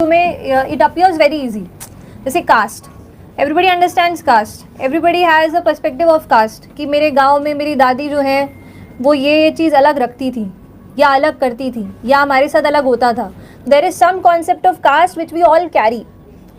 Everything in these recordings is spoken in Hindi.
तुम्हें इट अपीयर्स वेरी इजी. जैसे caste, everybody understands caste, everybody has a perspective of caste कि मेरे गांव में मेरी दादी जो है वो ये चीज़ अलग रखती थी या अलग करती थी या हमारे साथ अलग होता था. There is some concept of caste which we all carry,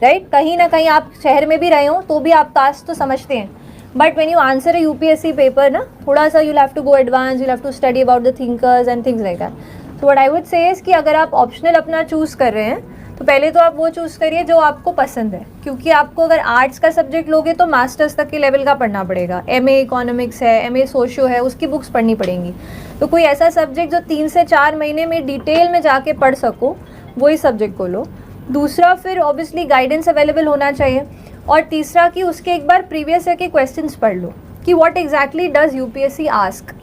right. कहीं ना कहीं आप शहर में भी रहे हो तो भी आप कास्ट तो समझते हैं. But when you answer a UPSC paper ना, थोड़ा सा you'll have to go advance, you'll have to study about the thinkers and things like that. So what I would say is कि अगर आप ऑप्शनल अपना चूज़ कर रहे हैं तो पहले तो आप वो चूज़ करिए जो आपको पसंद है, क्योंकि आपको अगर आर्ट्स का सब्जेक्ट लोगे तो मास्टर्स तक के लेवल का पढ़ना पड़ेगा. एमए इकोनॉमिक्स है, एमए सोशो है, उसकी बुक्स पढ़नी पड़ेंगी. तो कोई ऐसा सब्जेक्ट जो 3 से 4 महीने में डिटेल में जाके पढ़ सको, वही सब्जेक्ट को लो. दूसरा, फिर ऑब्वियसली गाइडेंस अवेलेबल होना चाहिए. और तीसरा कि उसके एक बार प्रीवियस ईयर के क्वेश्चंस पढ़ लो कि what exactly does UPSC ask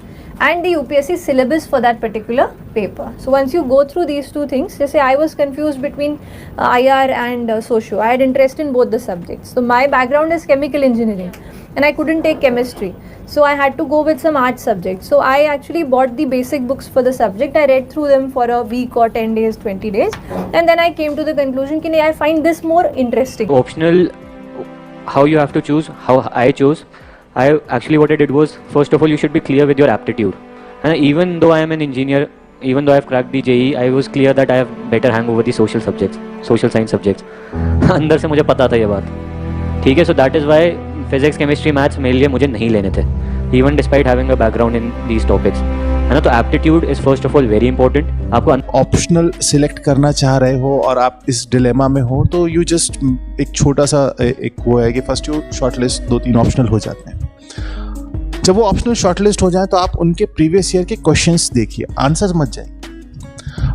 and the UPSC syllabus for that particular paper. So once you go through these two things, जैसे I was confused between IR and socio. I had interest in both the subjects. So my background is chemical engineering and I couldn't take chemistry. So I had to go with some art subjects. So I actually bought the basic books for the subject. I read through them for a week or 10 days, 20 days. And then I came to the conclusion कि I find this more interesting. Optional, how you have to choose, how I chose. What I did was, first of all, you should be clear with your aptitude. And even though I am an engineer, even though I have cracked the JEE, I was clear that I have better hang over the social subjects, social science subjects. अंदर से मुझे पता था ये बात, ठीक है. So that is why physics, chemistry, maths मेरे लिए मुझे नहीं लेने थे, even despite having a background in these topics. है ना. तो aptitude is first of all very important. आपको ऑप्शनल सिलेक्ट करना चाह रहे हो और आप इस डिलेमा में हो तो यू जस्ट एक छोटा सा एक वो है कि फर्स्ट यू शॉर्टलिस्ट 2-3 ऑप्शनल हो जाते हैं. जब वो ऑप्शनल शॉर्टलिस्ट हो जाए तो आप उनके प्रीवियस ईयर के क्वेश्चंस देखिए, आंसर्स मत जाइए.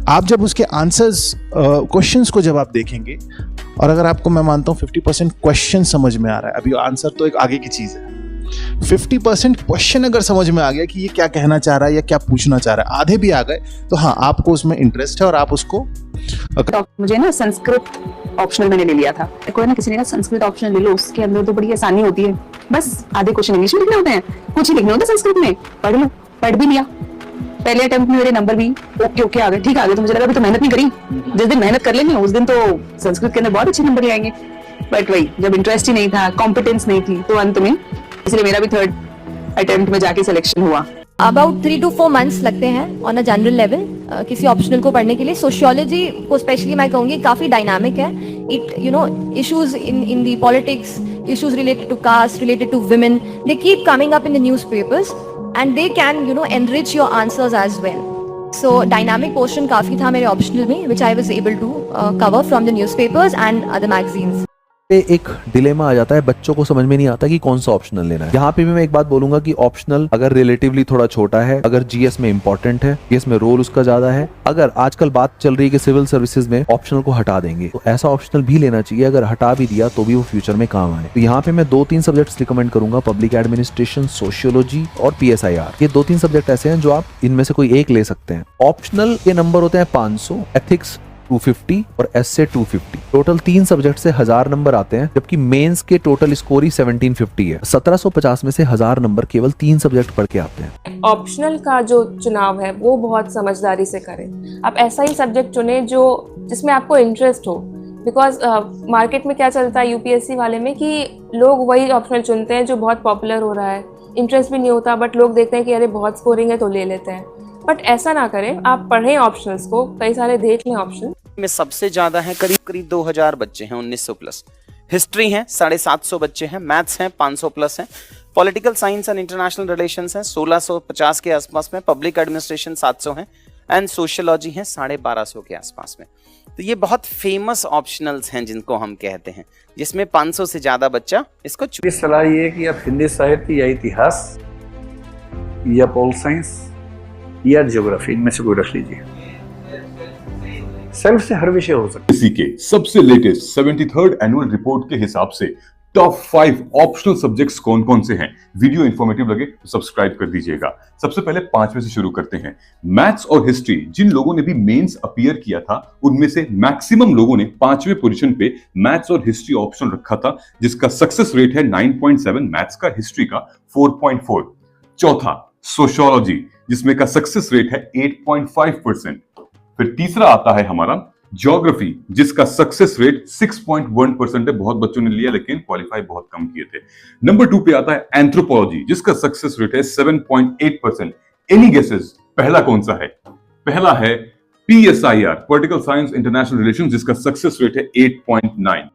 आप जब उसके आंसर्स क्वेश्चंस को जब आप देखेंगे और अगर आपको, मैं मानता हूँ 50% क्वेश्चन समझ में आ रहा है, अभी आंसर तो एक आगे की चीज़ है, 50% क्वेश्चन अगर समझ में आ गया कि ये क्या कहना चाह रहा है या क्या पूछना चाह रहा है, आधे भी आ गए तो हाँ, आपको उसमें इंटरेस्ट है और आप उसको. मुझे ना संस्कृत ऑप्शनल मैंने ले लिया था. कोई ना किसी ने कहा संस्कृत ऑप्शनल ले लो, उसके अंदर तो बड़ी आसानी होती है, बस आधे क्वेश्चन इंग्लिश में लिखने होते हैं, कुछ ही लिखने होते हैं संस्कृत में. पढ़ लो, पढ़ भी लिया. पहले अटेम्प्ट में मेरे नंबर भी ओके आ गए, ठीक आ गए. तो मुझे लगा अभी तो मेहनत नहीं करी, जिस दिन मेहनत कर लेंगे उस दिन तो संस्कृत के अंदर बहुत अच्छे नंबर ले आएंगे. बट वही, जब इंटरेस्ट ही नहीं था, कॉम्पिटेंस नहीं थी, तो अंत में इसलिए मेरा भी 3rd अटेम्प्ट में जाके सिलेक्शन हुआ. अबाउट 3 to 4 months लगते हैं ऑन अ जनरल लेवल किसी ऑप्शनल को पढ़ने के लिए. सोशियोलॉजी को स्पेशली मैं कहूँगी काफ़ी डायनामिक है. It issues in the politics, issues related to caste, related to women, they keep coming up in the newspapers and they can enrich your answers as well. So dynamic portion काफ़ी था मेरे optional में, which I was able to cover from the newspapers and other magazines. एक डिलेमा आ जाता है, बच्चों को समझ में नहीं आता कि कौन सा ऑप्शनल लेना है. यहाँ पे भी मैं एक बात बोलूंगा कि ऑप्शनल अगर रिलेटिवली थोड़ा छोटा है, अगर जीएस में इंपॉर्टेंट है, जीएस में रोल उसका ज्यादा है, अगर आजकल बात चल रही है कि सिविल सर्विसेज में ऑप्शनल को हटा देंगे, तो ऐसा ऑप्शनल भी लेना चाहिए. अगर हटा भी दिया तो भी वो फ्यूचर में काम आए. तो यहाँ पे मैं 2-3 सब्जेक्ट्स रिकमेंड करूंगा, पब्लिक एडमिनिस्ट्रेशन, सोशियोलॉजी और PSIR. ये 2-3 सब्जेक्ट ऐसे हैं जो आप इनमें से कोई एक ले सकते हैं. ऑप्शनल के नंबर होते हैं 500, एथिक्स 250 और एसए 250. टोटल 3 सब्जेक्ट से 1000 नंबर आते हैं, जबकि मेंस के टोटल स्कोर ही 1750 है. 1750 में से 1000 नंबर केवल 3 सब्जेक्ट पढ़ के आते हैं. ऑप्शनल का जो चुनाव है वो बहुत समझदारी से करें. आप ऐसा ही सब्जेक्ट चुने जो जिसमें आपको इंटरेस्ट हो. बिकॉज मार्केट में क्या चलता है यूपीएससी वाले में कि लोग वही ऑप्शनल चुनते हैं जो बहुत पॉपुलर हो रहा है, इंटरेस्ट भी नहीं होता, बट लोग देखते हैं कि अरे बहुत स्कोरिंग है तो ले लेते हैं. बट ऐसा ना करें, आप पढ़ें ऑप्शनल्स को, कई सारे देख लें ऑप्शन में. सबसे ज्यादा है, करीब 2000 बच्चे हैं, 1900 प्लस. हिस्ट्री है 750 बच्चे हैं, मैथ्स हैं 500 प्लस हैं, political science and international relations हैं 1650 के आसपास में, पब्लिक एडमिनिस्ट्रेशन 700 हैं एंड सोशियोलॉजी है 1250 के आसपास में. तो ये बहुत फेमस ऑप्शनल्स हैं जिनको हम कहते हैं, जिसमें 500 से ज्यादा बच्चा इसको सलाह ये है कि आप हिंदी साहित्य या इतिहास या पोल साइंस या ज्योग्राफी, इनमें से कोई रख लीजिए. सेल्फ से हर विषय हो सकता है. इसी के सबसे लेटेस्ट 73rd एनुअल रिपोर्ट के हिसाब से टॉप 5 ऑप्शनल सब्जेक्ट्स कौन कौन से हैं. वीडियो इंफॉर्मेटिव लगे तो सब्सक्राइब कर दीजिएगा. सबसे पहले 5वें से शुरू करते हैं. मैथ्स और हिस्ट्री. जिन लोगों ने भी मेंस अपीयर किया था उनमें से मैक्सिमम लोगों ने 5वें पोजीशन पे मैथ्स और हिस्ट्री ऑप्शन रखा था, जिसका सक्सेस रेट है 9.7 मैथ्स का, हिस्ट्री का 4.4. चौथा सोशियोलॉजी, जिसमें का सक्सेस रेट है 8.5%. फिर तीसरा आता है हमारा ज्योग्राफी जिसका सक्सेस रेट 6.1% है, बहुत बच्चों ने लिया लेकिन क्वालिफाई बहुत कम किए थे। नंबर 2 पे आता है एंथ्रोपोलॉजी जिसका सक्सेस रेट है 7.8%। एनी गेसेस पहला कौन सा है? पहला है PSIR, political science international relation, जिसका सक्सेस रेट है 8.9।